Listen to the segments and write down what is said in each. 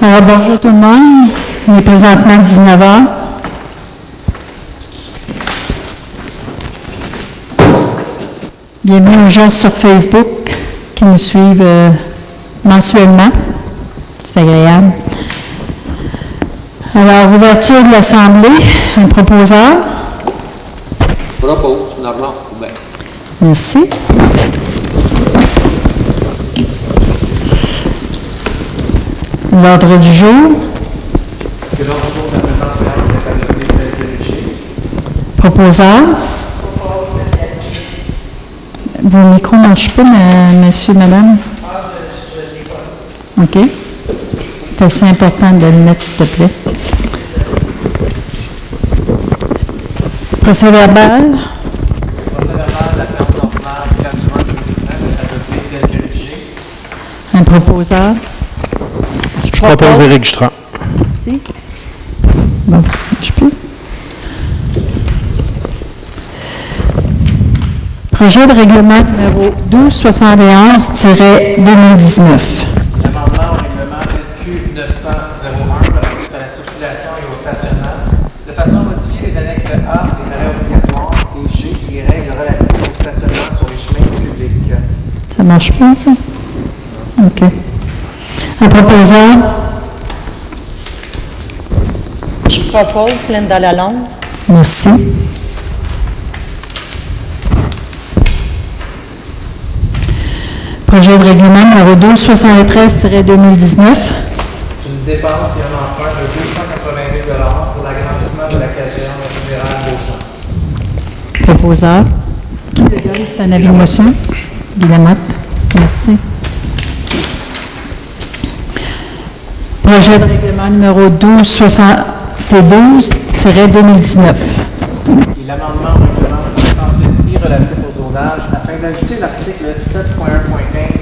Alors, bonjour tout le monde. Il est présentement 19 h. Bienvenue aux gens sur Facebook qui nous suivent mensuellement. C'est agréable. Alors, ouverture de l'Assemblée. Un proposeur. Propose, Normand Aubin. Merci. L'ordre du jour. L'ordre du jour de la présente séance est adopté tel que rédigé. Proposeur. Vos micros ne marchent pas, monsieur, madame? Ah, je l'ai pas. OK. C'est assez important de le mettre, s'il te plaît. Procès-verbal. Procès-verbal de la séance ordinaire du 4 juin 2019 est adopté tel que rédigé. Un proposeur. Je propose Éric Jutras. Merci. Bon, je peux. Projet de règlement numéro 1271-2019. L'amendement au règlement SQ 900-01 relatif à la circulation et au stationnement, de façon à modifier les annexes A, les arrêts obligatoires, et G, les règles relatives au stationnement sur les chemins publics. Ça marche pas, ça? OK. Un proposeur. Je propose Linda Lalonde. Merci. Projet de règlement numéro 1273-2019. Une dépense et un emprunt de 280 000 $ pour l'agrandissement de la caserne Gérald Beauchamp. Proposeur. Qui le donne? C'est un avis de motion. Guy Lamotte. Merci. Projet de règlement numéro 1272-2019. Et l'amendement au règlement 506I relatif au zonage afin d'ajouter l'article 7.1.15,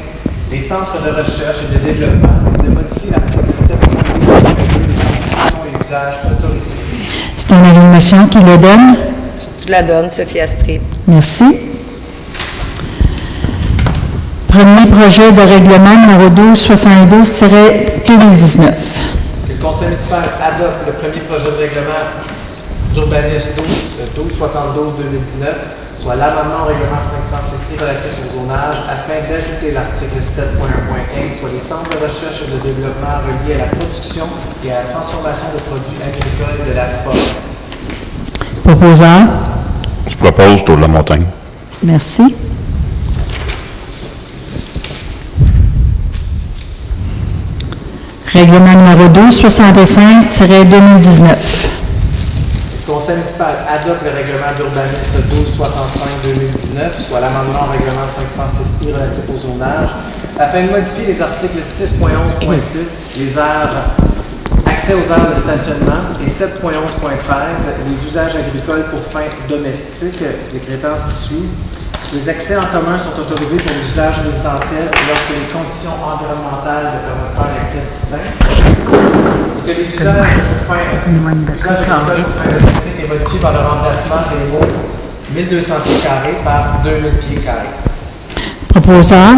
les centres de recherche et de développement, et de modifier l'article 7.2 les constructions et usages autorisés. C'est un avis de motion. Qui le donne? Je la donne, Sophie Astrée. Merci. Premier projet de règlement numéro 1272-2019. Que le Conseil municipal adopte le premier projet de règlement d'urbanisme 1272-2019, soit l'amendement au règlement 506 relatif au zonage, afin d'ajouter l'article 7.1.15, soit les centres de recherche et de développement reliés à la production et à la transformation de produits agricoles de la forêt. Proposeur. Je propose Tour de la Montagne. Merci. Règlement numéro 1265-2019. Le Conseil municipal adopte le règlement d'urbanisme 1265-2019, soit l'amendement au règlement 506I relatif au zonage, afin de modifier les articles 6.11.6, les aires, accès aux aires de stationnement, et 7.11.13, les usages agricoles pour fins domestiques, décrétant ce qui suit. Les accès en commun sont autorisés pour l'usage résidentiel lorsque les conditions environnementales ne permettent pas un accès distinct. Et que les usages pour fin agricoles pour fin domestique est modifié par le remplacement des mots 1200 pieds carrés par 2000 pieds carrés. Proposeur.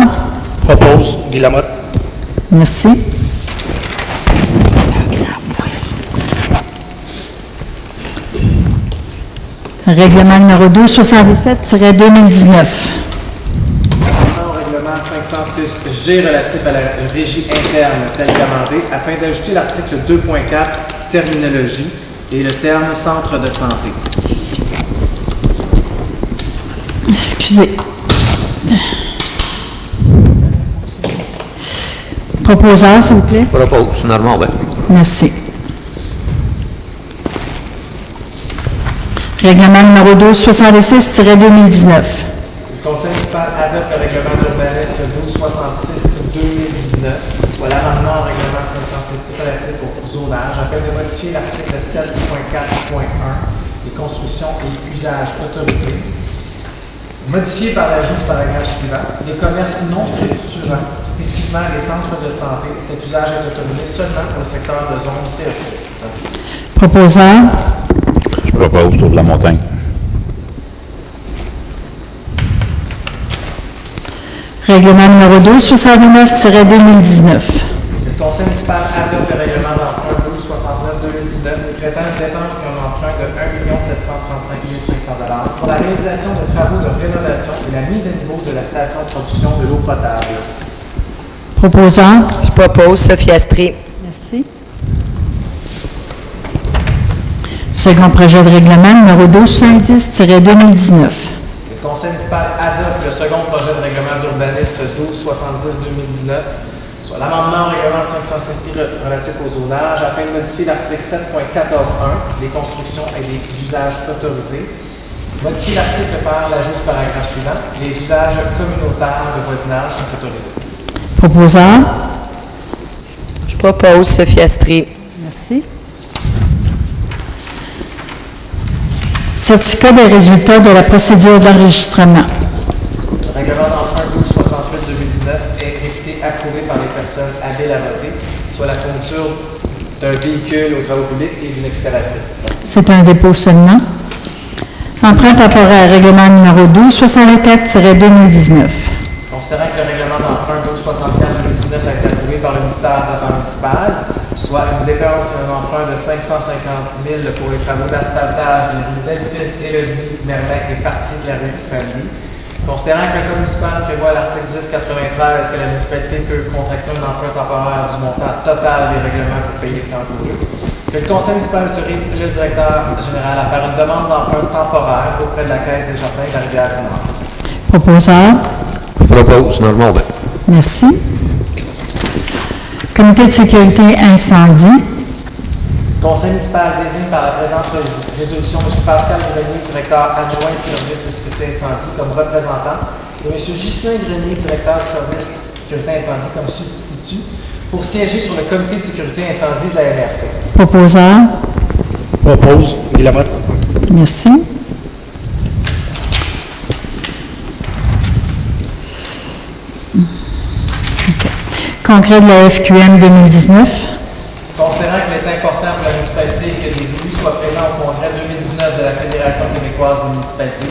Propose Guy Lamotte. Merci. Règlement numéro 1277-2019. Au règlement 506G relatif à la régie interne tel qu'amendé, afin d'ajouter l'article 2.4, terminologie, et le terme centre de santé. Excusez. Proposeur, s'il vous plaît. Propose, Normand Aubin. Merci. Règlement numéro 1266-2019. Le Conseil municipal adopte le règlement d'urbanisme 1266-2019, soit l'amendement au règlement 506 relatif au zonage, afin de modifier l'article 7.4.1, les constructions et usages autorisés. Modifié par l'ajout du paragraphe suivant, les commerces non structurants, spécifiquement les centres de santé, cet usage est autorisé seulement pour le secteur de zone CS6. Proposeur. Je propose Tour de la Montagne. Règlement numéro 1269-2019. Le conseil municipal adopte le règlement d'emprunt 1269-2019 décrétant une dépense et un emprunt de 1 735 500 $ pour la réalisation de travaux de rénovation et la mise à niveau de la station de production de l'eau potable. Proposant. Je propose Sophie Astrid. Merci. Second projet de règlement numéro 1270-2019. Le conseil municipal adopte le second projet de règlement d'urbanisme 1270-2019, soit l'amendement au règlement 506 relatif au zonage, afin de modifier l'article 7.14.1, les constructions et les usages autorisés. Modifier l'article par l'ajout du paragraphe suivant, les usages communautaires de voisinage sont autorisés. Proposant. Je propose Sophie Astrid. Merci. Certificat des résultats de la procédure d'enregistrement. Le règlement d'emprunt 1268-2019 est réputé approuvé par les personnes habiles à voter, soit la fourniture d'un véhicule aux travaux publics et d'une excavatrice. C'est un dépôt seulement. Emprunt temporaire, règlement numéro 1264-2019. Considérant que le règlement d'emprunt 1264-2019 a été approuvé par le ministère des Affaires municipales, soit une dépense et un emprunt de 550 000 pour les travaux d'asphaltage des rues Delphine, Élodie, Merlin et partie de la rue Saint-Denis. Considérant que le code municipal prévoit à l'article 1093 que la municipalité peut contracter un emprunt temporaire du montant total des règlements pour payer les frais encourus, que le conseil municipal autorise le directeur général à faire une demande d'emprunt temporaire auprès de la Caisse des Jardins de la Rivière-du-Nord. Proposeur. Je propose Normand Aubin. Merci. Comité de sécurité incendie. Conseil municipal désigne par la présente résolution M. Pascal Grenier, directeur adjoint du service de sécurité incendie, comme représentant, et M. Ghislain Grenier, directeur du service de sécurité incendie, comme substitut, pour siéger sur le comité de sécurité incendie de la MRC. Proposeur. Propose Guillemette. Merci. Okay. Congrès de la FQM 2019. Considérant qu'il est important pour la municipalité que les élus soient présents au congrès 2019 de la Fédération québécoise des municipalités,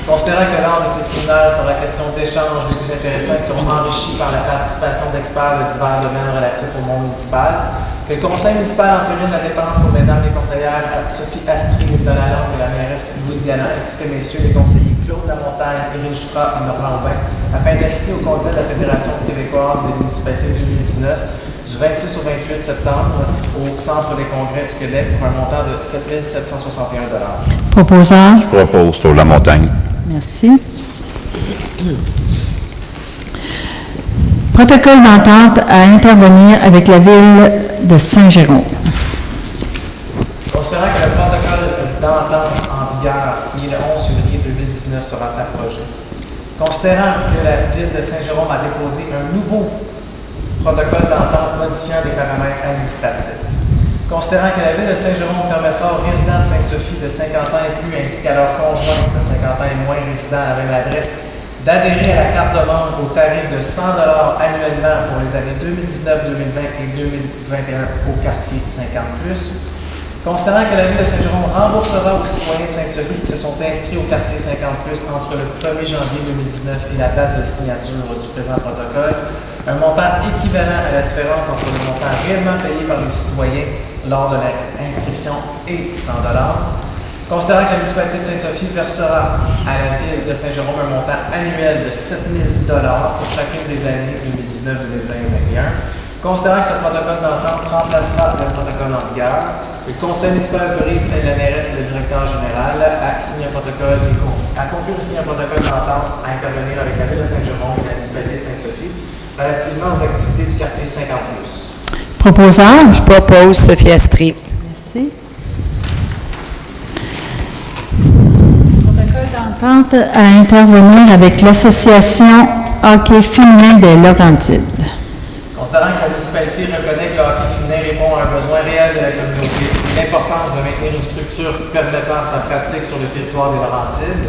considérant que lors de ces séminaires sur la question d'échanges les plus intéressants qui seront enrichis par la participation d'experts de divers domaines relatifs au monde municipal, que le conseil municipal entérine la dépense pour mesdames les conseillères Sophie Astrid de la Longue et la mairesse Louise Galland, ainsi que messieurs les conseillers Claude Lamontagne, Éric Jutra et Normand Aubin, afin d'assister au congrès de la Fédération québécoise des municipalités 2019 du 26 au 28 septembre au Centre des congrès du Québec pour un montant de 7 761 $. Proposeur. Je propose sur la montagne. Merci. Protocole d'entente à intervenir avec la ville de Saint-Jérôme. Considérant que le protocole d'entente en vigueur signé le 11 février 2019 sera abrogé, considérant que la ville de Saint-Jérôme a déposé un nouveau protocole d'entente modifiant des paramètres administratifs, considérant que la ville de Saint-Jérôme permettra aux résidents de Sainte-Sophie de 50 ans et plus, ainsi qu'à leurs conjoints de 50 ans et moins résidant à la même adresse, d'adhérer à la carte de membre au tarif de 100 $ annuellement pour les années 2019, 2020 et 2021 au quartier 50+. Considérant que la ville de Saint-Jérôme remboursera aux citoyens de Sainte-Sophie qui se sont inscrits au quartier 50+ entre le 1er janvier 2019 et la date de signature du présent protocole, un montant équivalent à la différence entre le montant réellement payé par les citoyens lors de l'inscription et 100 $. Considérant que la municipalité de Sainte-Sophie versera à la ville de Saint-Jérôme un montant annuel de 7 000 $ pour chacune des années 2019, 2020 et 2021. Considérant que ce protocole d'entente remplacera le protocole en vigueur, le conseil municipal autorise la mairesse et le directeur général à signer un protocole à conclure signer un protocole d'entente à intervenir avec la ville de Saint-Jérôme et la municipalité de Sainte-Sophie relativement aux activités du quartier 50+. Proposeur. Je propose Sophie Astrid. Merci. Protocole d'entente à intervenir avec l'association hockey féminin des Laurentides. Considérant que la municipalité reconnaît que le hockey féminin répond à un besoin réel de la communauté et l'importance de maintenir une structure permettant sa pratique sur le territoire des Laurentides,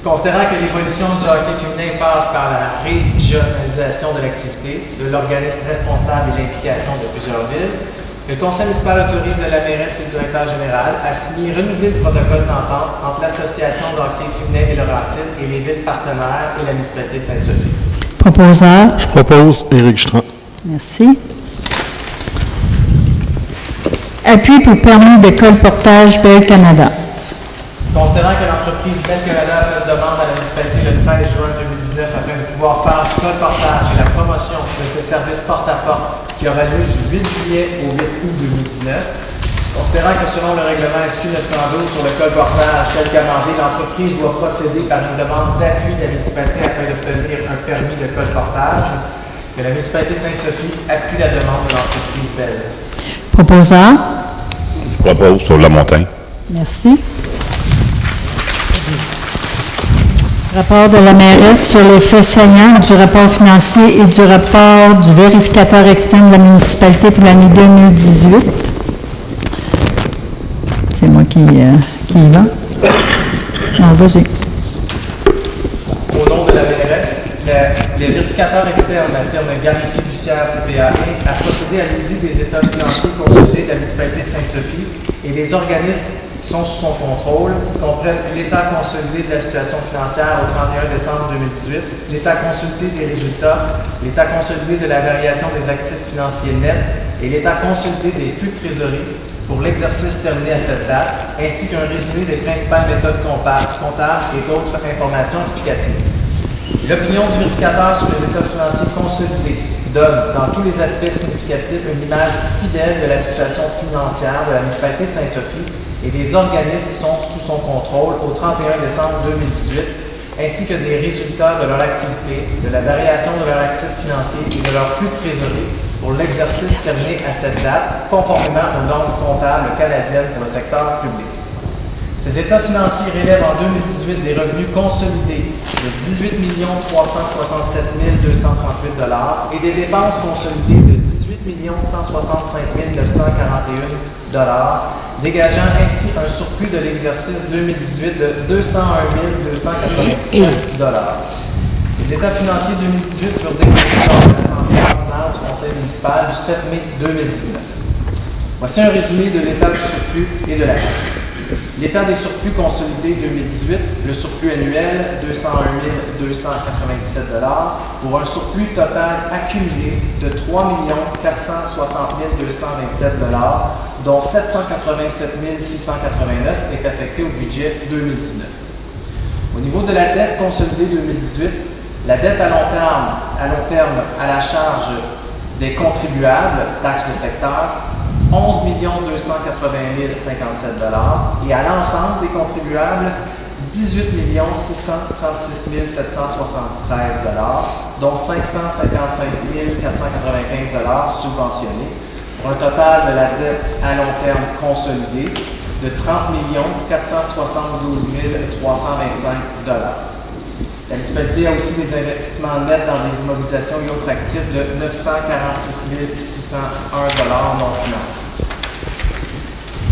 considérant que l'évolution du hockey féminin passe par la régionalisation de l'activité, de l'organisme responsable et l'implication de plusieurs villes, le conseil municipal autorise la mairesse et le directeur général à signer et renouveler le protocole d'entente entre l'association de hockey féminin des Laurentides et les villes partenaires et la municipalité de Sainte-Sophie. Proposeur. Je propose Éric Jutra. Merci. Appui pour permis de colportage Bell Canada. Considérant que l'entreprise Bell Canada a fait demande à la municipalité le 13 juin 2019 afin de pouvoir faire du colportage et la promotion de ses services porte-à-porte qui aura lieu du 8 juillet au 8 août 2019, considérant que selon le règlement SQ 912 sur le colportage tel qu'amendé, l'entreprise doit procéder par une demande d'appui de la municipalité afin d'obtenir un permis de colportage, que la municipalité de Sainte-Sophie appuie la demande de l'entreprise Bell. Proposeur. Je propose sur la montagne. Merci. Rapport de la mairesse sur les faits saillants du rapport financier et du rapport du vérificateur externe de la municipalité pour l'année 2018. C'est moi qui y va. Non, vas-y. Au nom de la mairesse, le vérificateur externe, la firme Gary Fiduciaire CPA a procédé à l'audit des états financiers consolidés de la municipalité de Sainte-Sophie et des organismes qui sont sous son contrôle, qui comprennent l'état consolidé de la situation financière au 31 décembre 2018, l'état consolidé des résultats, l'état consolidé de la variation des actifs financiers nets et l'état consolidé des flux de trésorerie pour l'exercice terminé à cette date, ainsi qu'un résumé des principales méthodes comptables et d'autres informations explicatives. L'opinion du vérificateur sur les états financiers consolidés donne, dans tous les aspects significatifs, une image fidèle de la situation financière de la municipalité de Sainte-Sophie et des organismes qui sont sous son contrôle au 31 décembre 2018, ainsi que des résultats de leur activité, de la variation de leurs actifs financiers et de leur flux de trésorerie pour l'exercice terminé à cette date, conformément aux normes comptables canadiennes pour le secteur public. Ces états financiers relèvent en 2018 des revenus consolidés de 18 367 238 $ et des dépenses consolidées de 18 165 941 $, dégageant ainsi un surplus de l'exercice 2018 de 201 297 $. Les états financiers 2018 furent déposés lors de l'Assemblée ordinaire du Conseil municipal du 7 mai 2019. Voici un résumé de l'état du surplus et de la dette. L'état des surplus consolidés 2018, le surplus annuel 201 297 $ pour un surplus total accumulé de 3 460 227 $, dont 787 689 est affecté au budget 2019. Au niveau de la dette consolidée 2018, la dette à long terme à la charge des contribuables, taxes de secteur, 11 280 057 $ et à l'ensemble des contribuables, 18 636 773 $, dont 555 495 $ subventionnés, pour un total de la dette à long terme consolidée de 30 472 325 $. La municipalité a aussi des investissements nets dans des immobilisations et autres actifs de 946 601 $ non financés.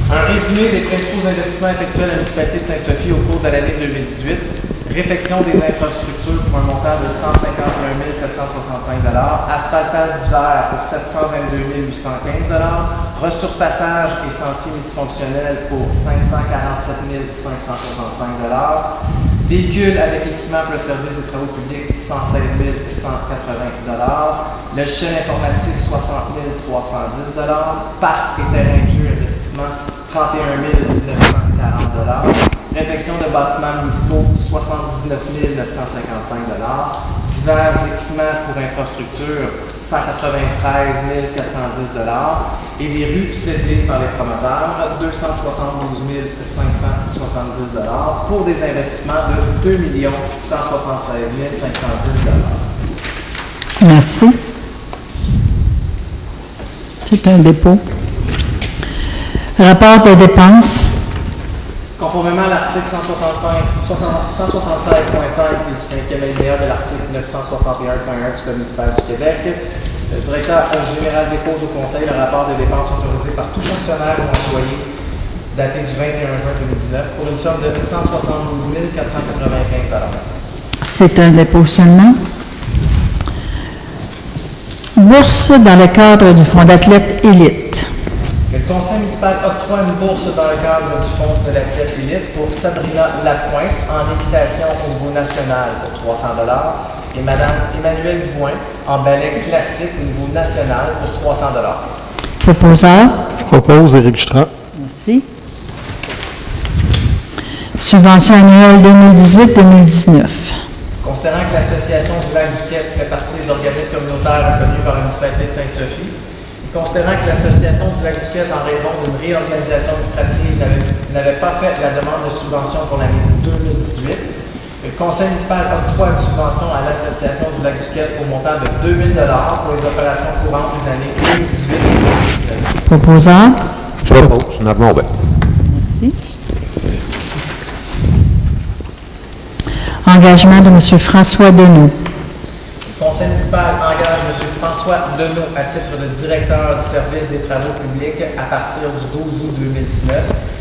Un résumé des principaux investissements effectués à la municipalité de Sainte-Sophie au cours de l'année 2018. Réfection des infrastructures pour un montant de 151 765 $, asphaltage d'hiver pour 722 815 $, resurfaçage et sentiers multifonctionnels pour 547 565 $, véhicules avec équipement pour le service des travaux publics, 116 180 $, logiciel informatique, 60 310 $, parc et terrain de jeu investissement, 31 940 $, réfection de bâtiments municipaux, 79 955 $, divers équipements pour infrastructure, 193 410 $, et les rues cédées par les promoteurs, 272 570 $, pour des investissements de 2 176 510 $. Merci. C'est un dépôt. Rapport de dépenses. Conformément à l'article 176.5 et du 5e alinéa de l'article 961.1 du Code municipal du Québec, le directeur général dépose au Conseil le rapport des dépenses autorisées par tout fonctionnaire ou employé daté du 21 juin 2019 pour une somme de 172 495 $. C'est un dépôt seulement. Bourse dans le cadre du Fonds d'athlètes élite. Le Conseil municipal octroie une bourse dans le cadre du Fonds de l'athlète élite pour Sabrina Lapointe en équitation au niveau national pour 300 $ et Mme Emmanuelle Bouin en ballet classique au niveau national pour 300 $. Proposeur. Je propose Éric Jutras. Merci. Subvention annuelle 2018-2019. Considérant que l'Association du lac du Quai fait partie des organismes communautaires reconnus par la municipalité de Sainte-Sophie, et considérant que l'Association du lac du Quai, en raison d'une réorganisation administrative, n'avait pas fait la demande de subvention pour l'année 2018, le Conseil municipal octroie une subvention à l'Association du lac du Quai au montant de 2 000 $ pour les opérations courantes des années 2018 et 2019. Proposeur. Je propose Normand Aubin. Merci. Engagement de M. François Deneau. Le Conseil municipal engage M. François Deneau à titre de directeur du service des travaux publics à partir du 12 août 2019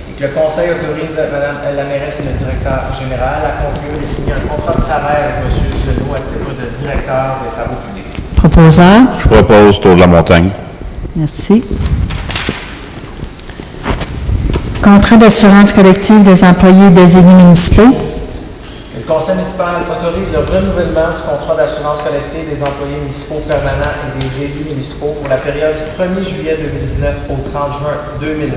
et que le Conseil autorise Mme la mairesse et le directeur général à conclure et signer un contrat de travail avec M. Deneau à titre de directeur des travaux publics. Proposeur. Je propose Tour de la Montagne. Merci. Contrat d'assurance collective des employés des élus municipaux. Le Conseil municipal autorise le renouvellement du contrat d'assurance collective des employés municipaux permanents et des élus municipaux pour la période du 1er juillet 2019 au 30 juin 2020,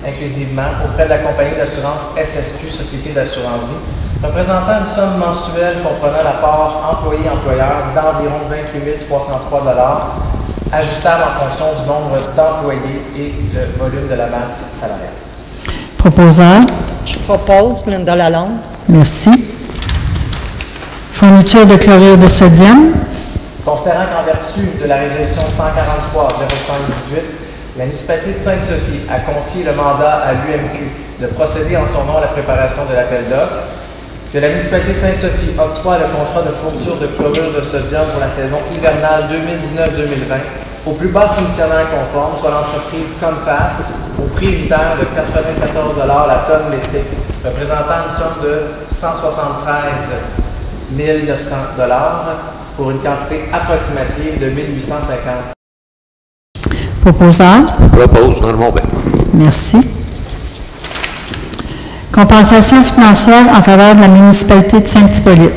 inclusivement auprès de la compagnie d'assurance SSQ, Société d'assurance vie, représentant une somme mensuelle comprenant la part employé-employeur d'environ 28 303 $, ajustable en fonction du nombre d'employés et le volume de la masse salariale. Proposeur. Je propose Linda Lalonde. Merci. Fourniture de chlorure de sodium. Considérant qu'en vertu de la résolution 143-05-18, la municipalité de Sainte-Sophie a confié le mandat à l'UMQ de procéder en son nom à la préparation de l'appel d'offres, que la municipalité de Sainte-Sophie octroie le contrat de fourniture de chlorure de sodium pour la saison hivernale 2019-2020 au plus bas soumissionnaire conforme, soit l'entreprise Compass, au prix unitaire de 94 $ la tonne métrique, représentant une somme de 173 900 $ pour une quantité approximative de 1850. Proposeur. Je propose Normand Aubin. Merci. Compensation financière en faveur de la municipalité de Saint-Hippolyte.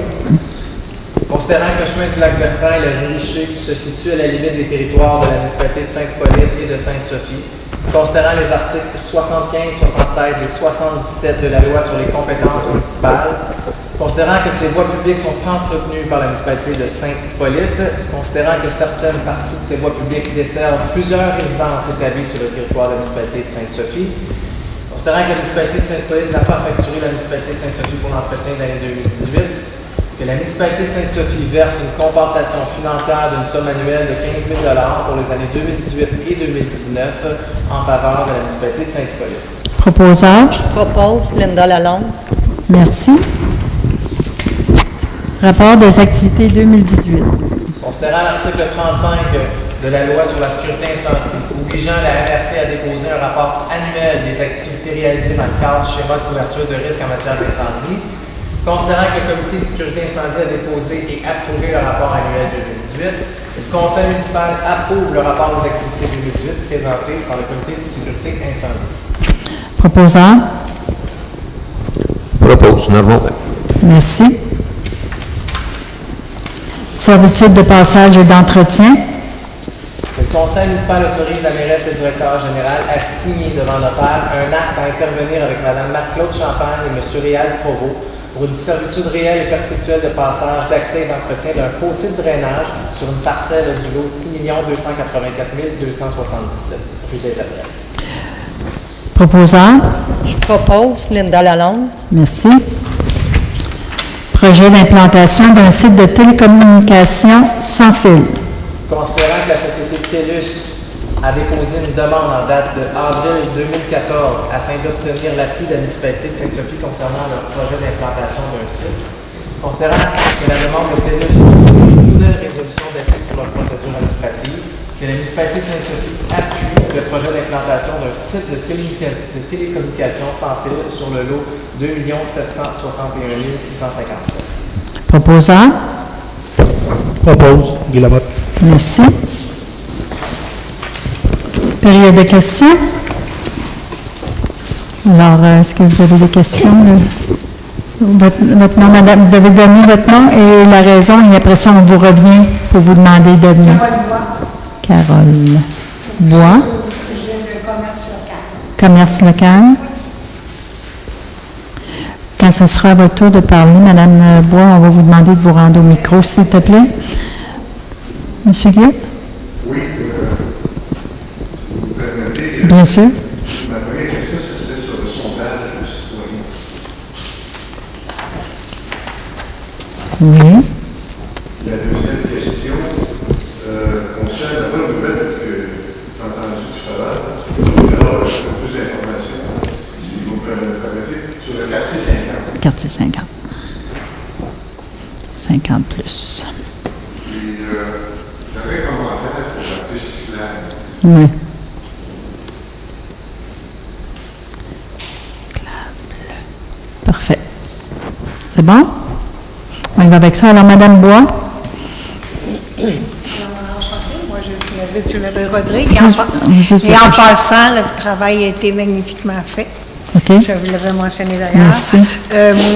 Considérant que le chemin du lac Bertrand et le Richer se situent à la limite des territoires de la municipalité de Saint-Hippolyte et de Sainte-Sophie, considérant les articles 75, 76 et 77 de la loi sur les compétences municipales, considérant que ces voies publiques sont entretenues par la municipalité de Saint-Hippolyte, considérant que certaines parties de ces voies publiques desservent plusieurs résidences établies sur le territoire de la municipalité de Sainte-Sophie, considérant que la municipalité de Saint-Hippolyte n'a pas facturé la municipalité de Sainte-Sophie pour l'entretien de l'année 2018, que la municipalité de Sainte-Sophie verse une compensation financière d'une somme annuelle de 15 000 $ pour les années 2018 et 2019 en faveur de la municipalité de Saint-Hippolyte. Proposeur. Je propose Linda Lalonde. Merci. Rapport des activités 2018. Considérant l'article 35 de la loi sur la sécurité incendie, obligeant la MRC à déposer un rapport annuel des activités réalisées dans le cadre du schéma de couverture de risque en matière d'incendie, considérant que le comité de sécurité incendie a déposé et approuvé le rapport annuel 2018, le conseil municipal approuve le rapport des activités 2018 présenté par le comité de sécurité incendie. Proposeur. Je propose Normand Aubin. Merci. Servitude de passage et d'entretien. Le conseil municipal autorise la mairesse et le directeur général à signer devant notaire un acte à intervenir avec Mme Marc-Claude Champagne et M. Réal Provost pour une servitude réelle et perpétuelle de passage, d'accès et d'entretien d'un fossé de drainage sur une parcelle du lot 6 284 277 rue des Abrèves. Proposeur. Je propose Linda Lalonde. Merci. Projet d'implantation d'un site de télécommunication sans fil. Considérant que la société TELUS a déposé une demande en date de avril 2014 afin d'obtenir l'appui de la municipalité de Sainte-Sophie concernant leur projet d'implantation d'un site, considérant que la demande de TELUS propose une nouvelle résolution d'appui pour leur procédure administrative, que la municipalité de Sainte-Sophie appuie le projet d'implantation d'un site de télécommunication sans fil sur le lot 2 761 657. Proposeur. Propose Guy Lamotte. Merci. Période de questions. Alors, est-ce que vous avez des questions? Votre nom, madame, vous devez donner votre nom et la raison, et après ça, on vous revient pour vous demander de venir. Carole. Bois. Commerce local. Quand ce sera à votre tour de parler, Mme Bois, on va vous demander de vous rendre au micro, s'il te plaît. Monsieur Guy? Oui, si vous permettez. Bien sûr. Ma première question, ce serait sur le sondage de citoyens. Oui. La deuxième question concerne la bonne nouvelle que j'ai entendue tout à l'heure. Il y aura plus d'informations, si vous me permettez, sur le quartier 50. Quartier 50. 50 plus. Et j'avais un commentaire pour la piste cyclable. Oui. Parfait. C'est bon? On y va avec ça. Alors, Mme Bois. Enchantée, moi je suis la Vétulée Rodrigue. Juste Et en passant, le travail a été magnifiquement fait. OK. Je vous l'avais mentionné d'ailleurs. Merci.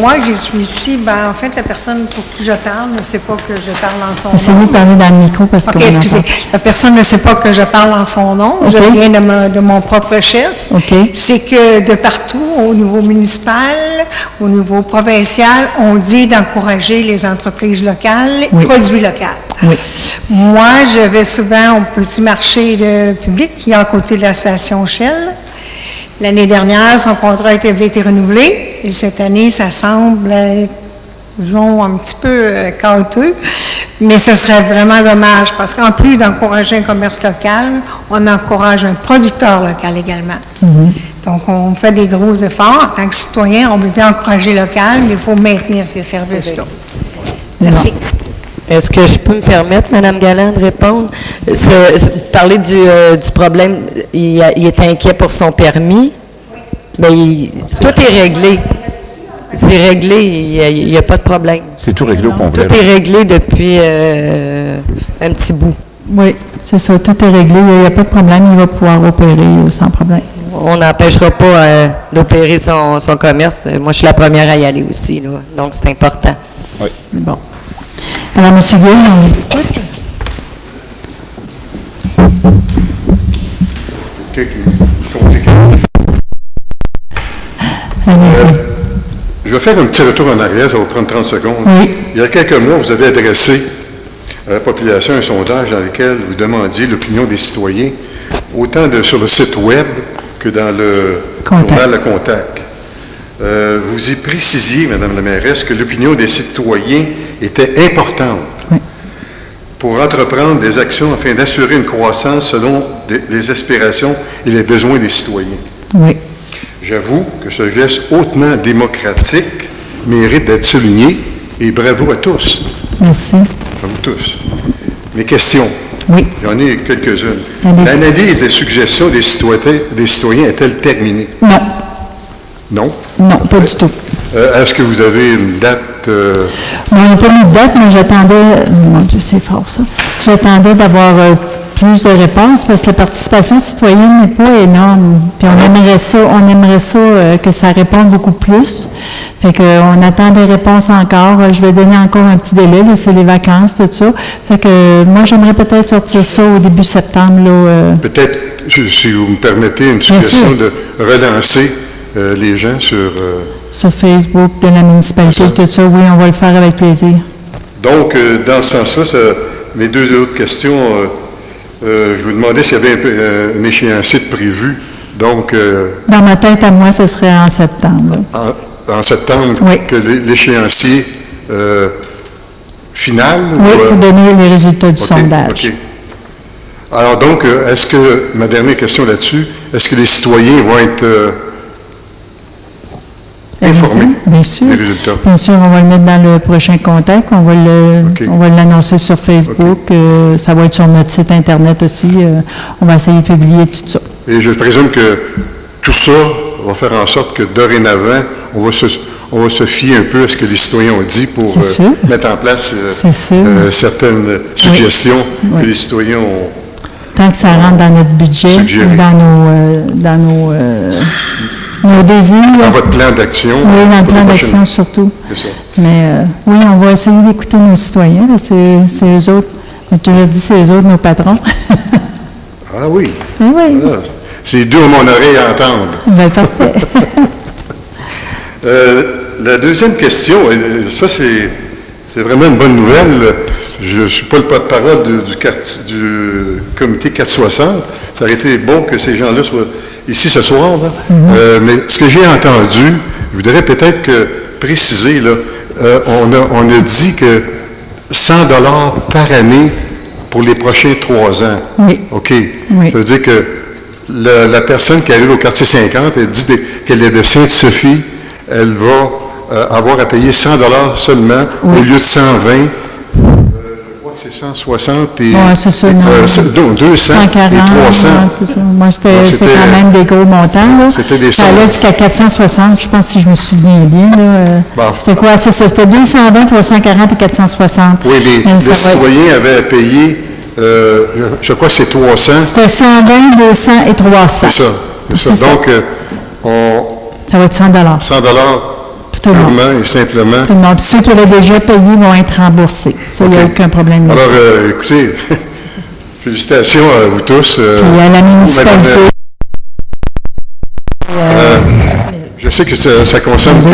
Moi, je suis ici, en fait, la personne pour qui je parle ne sait pas que je parle en son nom. Essayez de parler dans le micro parce que. OK, excusez. La personne ne sait pas que je parle en son nom. OK. Je viens de mon propre chef. OK. C'est que de partout, au niveau municipal, au niveau provincial, on dit d'encourager les entreprises locales, Oui. produits locaux. Oui. Moi, je vais souvent au petit marché public qui est à côté de la station Shell. L'année dernière, son contrat avait été renouvelé et cette année, ça semble être, disons, un petit peu cauteux, mais ce serait vraiment dommage parce qu'en plus d'encourager un commerce local, on encourage un producteur local également. Donc, on fait des gros efforts. En tant que citoyen, on veut bien encourager local, mais il faut maintenir ces services-là. Merci. Est-ce que je peux me permettre, Mme Galland, de répondre? Parler du problème, il est inquiet pour son permis, mais tout est réglé. C'est réglé, il n'y a pas de problème. C'est tout réglé au complet. Tout est réglé depuis un petit bout. Oui, c'est ça. Tout est réglé. Il n'y a pas de problème. Il va pouvoir opérer sans problème. On n'empêchera pas d'opérer son commerce. Moi, je suis la première à y aller aussi, là, donc c'est important. Oui. Bon. Alors, M. Guy, on vous écoute. Allez-y. Je vais faire un petit retour en arrière, ça va prendre 30 secondes. Oui. Il y a quelques mois, vous avez adressé à la population un sondage dans lequel vous demandiez l'opinion des citoyens, autant sur le site web que dans le journal Le Contact. Vous y précisiez, Mme la mairesse, que l'opinion des citoyens était importante pour entreprendre des actions afin d'assurer une croissance selon les aspirations et les besoins des citoyens. Oui. J'avoue que ce geste hautement démocratique mérite d'être souligné et bravo à tous. Merci. À vous tous. Mes questions. Oui. J'en ai quelques-unes. Allez-y. L'analyse des suggestions des citoyens est-elle terminée? Non. Non? Non, pas du tout. Est-ce que vous avez une date? Non, il n'y a pas mis de date, mais j'attendais, mon Dieu, c'est fort ça, j'attendais d'avoir plus de réponses parce que la participation citoyenne n'est pas énorme. Puis on aimerait ça que ça réponde beaucoup plus. Fait qu'on attend des réponses encore. Je vais donner encore un petit délai, là, c'est les vacances, tout ça. Fait que moi, j'aimerais peut-être sortir ça au début septembre. Là, Peut-être, si vous me permettez, une suggestion de relancer les gens sur Facebook de la municipalité, tout ça, oui, on va le faire avec plaisir. Donc, dans ce sens-là, mes deux autres questions, je vous demandais s'il y avait un échéancier de prévu. Donc, dans ma tête, à moi, ce serait en septembre. En septembre, oui. Que l'échéancier final? Oui, pour donner les résultats du sondage. OK. Alors donc, est-ce que, ma dernière question là-dessus, est-ce que les citoyens vont être informés bien sûr. des résultats? Bien sûr, on va le mettre dans le prochain contact. On va l'annoncer sur Facebook. Ça va être sur notre site Internet aussi. On va essayer de publier tout ça. Et je présume que tout ça va faire en sorte que dorénavant, on va se fier un peu à ce que les citoyens ont dit pour mettre en place certaines suggestions que les citoyens ont. Tant que ça rentre dans notre budget, dans nos désirs. Dans votre plan d'action. Oui, dans le plan d'action surtout. C'est ça. Mais oui, on va essayer d'écouter nos citoyens. C'est eux autres. Je te l'ai dit, c'est eux autres, nos patrons. Ah oui. Oui, oui. Ah, c'est doux à mon oreille à entendre. Ben, parfait. La deuxième question, et ça c'est vraiment une bonne nouvelle. Je ne suis pas le porte-parole du comité 460. Ça aurait été bon que ces gens-là soient ici ce soir. Là. Mais ce que j'ai entendu, je voudrais peut-être préciser, là, on a dit que 100 $ par année pour les prochains 3 ans. Oui. OK. Oui. Ça veut dire que la personne qui arrive au quartier 50, elle dit qu'elle est de Sainte-Sophie, elle va avoir à payer 100 $ seulement au lieu de 120. Je crois que c'est 160 et, oui, c'est ça, non. 200 140, et 300. Ouais, c'est ça. Moi, c'était quand même des gros montants. Là. C'était des ça allait jusqu'à 460, je pense, si je me souviens bien. Bon. C'était quoi? C'est ça. C'était 220, 340 et 460. Oui, les citoyens avaient à payer, je crois que c'est 300. C'était 120, 200 et 300. C'est ça. Donc, ça va être 100 $. 100 $ purement et simplement. Tout le monde. Puis ceux qui avaient déjà payé vont être remboursés. Ça, il n'y a aucun problème. Alors, écoutez, félicitations à vous tous. Puis à la municipalité. Je sais que ça concerne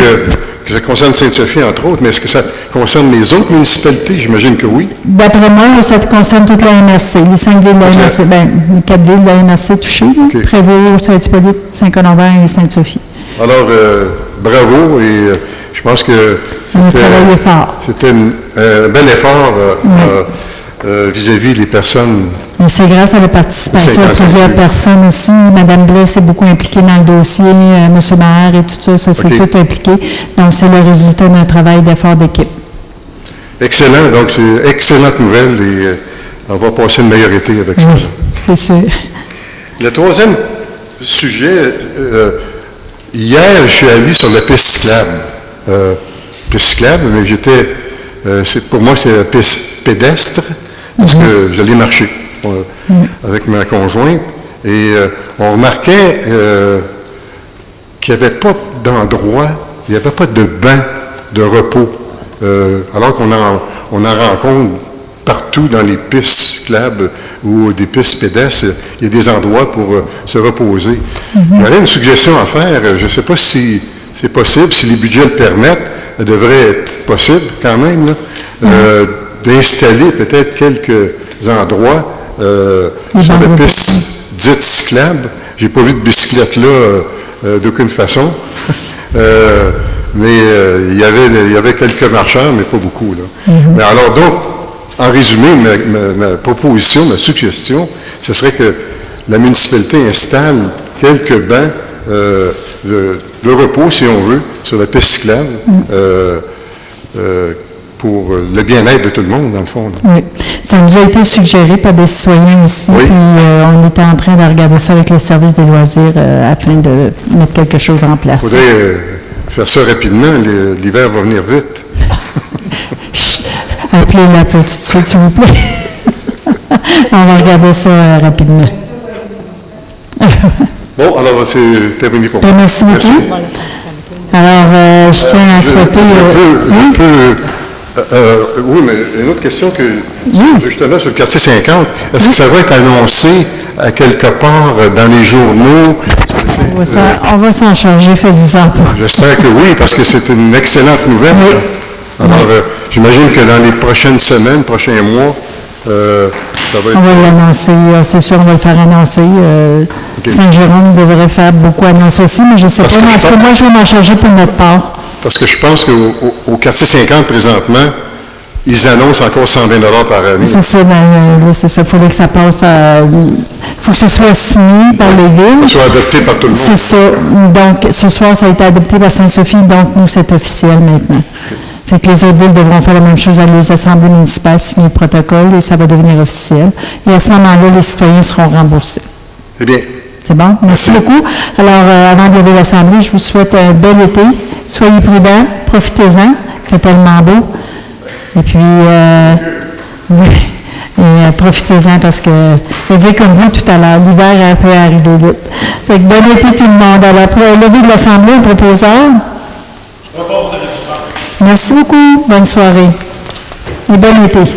ça concerne Sainte-Sophie, entre autres, mais est-ce que ça concerne les autres municipalités? J'imagine que oui. D'après moi, ça concerne toute la MRC, les 5 villes de la MRC, les 4 villes de la MRC touchées, Prévost, Saint-Hippolyte, Saint-Colomban et Sainte-Sophie. Alors, bravo, et je pense que c'était un bel effort vis-à-vis des personnes. Et c'est grâce à la participation de plusieurs personnes aussi. Mme Blais s'est beaucoup impliquée dans le dossier, M. Maher et tout ça, ça s'est tout impliqué. Donc, c'est le résultat d'un travail d'effort d'équipe. Excellent, donc c'est excellente nouvelle et on va passer une meilleure été avec ça. C'est sûr. Le troisième sujet, hier, je suis allé sur la piste cyclable. Piste cyclable, mais pour moi, c'est la piste pédestre, parce que j'allais marcher avec ma conjointe, et on remarquait qu'il n'y avait pas d'endroit, il n'y avait pas de banc de repos, alors qu'on en rencontre partout dans les pistes cyclables ou des pistes pédestres, il y a des endroits pour se reposer. J'aurais une suggestion à faire, je ne sais pas si c'est possible, si les budgets le permettent, ça devrait être possible quand même, là, d'installer peut-être quelques endroits sur des pistes dites cyclables. J'ai pas vu de bicyclette là d'aucune façon, mais il y avait quelques marcheurs, mais pas beaucoup. Là. Mais alors donc, en résumé, ma proposition, ma suggestion, ce serait que la municipalité installe quelques bancs de repos, si on veut, sur la piste cyclable, pour le bien-être de tout le monde, dans le fond. Là. Oui. Ça nous a été suggéré par des citoyens aussi, puis on était en train de regarder ça avec le service des loisirs afin de mettre quelque chose en place. Il faudrait faire ça rapidement, l'hiver va venir vite. Appelez-la tout de suite, s'il vous plaît. On va regarder ça rapidement. Bon, alors c'est terminé pour moi. Merci beaucoup. Merci. Alors, je tiens à souhaiter... oui, mais une autre question que, justement, sur le quartier 50, est-ce que ça va être annoncé à quelque part dans les journaux? On va s'en charger, faites-vous-en pas. J'espère que oui, parce que c'est une excellente nouvelle. Oui. Alors, j'imagine que dans les prochaines semaines, prochains mois, ça va être... On va l'annoncer, c'est sûr, on va le faire annoncer. Saint-Jérôme devrait faire beaucoup annoncer aussi, mais je ne sais pas. En tout cas, moi, je vais m'en charger pour notre part. Parce que je pense qu'au quartier 50, présentement, ils annoncent encore 120 $ par année. C'est ça, c'est ça. Il faudrait que ça passe il faut que ce soit signé par les villes. Que ce soit adopté par tout le monde. C'est ça. Donc, ce soir, ça a été adopté par Sainte-Sophie, donc nous, c'est officiel maintenant. Fait que les autres villes devront faire la même chose à les assemblées municipales, signer le protocole et ça va devenir officiel. Et à ce moment-là, les citoyens seront remboursés. C'est bien. C'est bon? Merci beaucoup. Alors, avant de lever l'Assemblée, je vous souhaite un bel été. Soyez prudents, profitez-en, il fait tellement beau. Et puis, profitez-en parce que, je vais dire comme vous tout à l'heure, l'hiver peut arriver vite. Fait que bon été tout le monde. Alors, pour lever de l'Assemblée, le proposeur. Je propose à l'histoire. Merci beaucoup. Bonne soirée. Et bon été. Merci.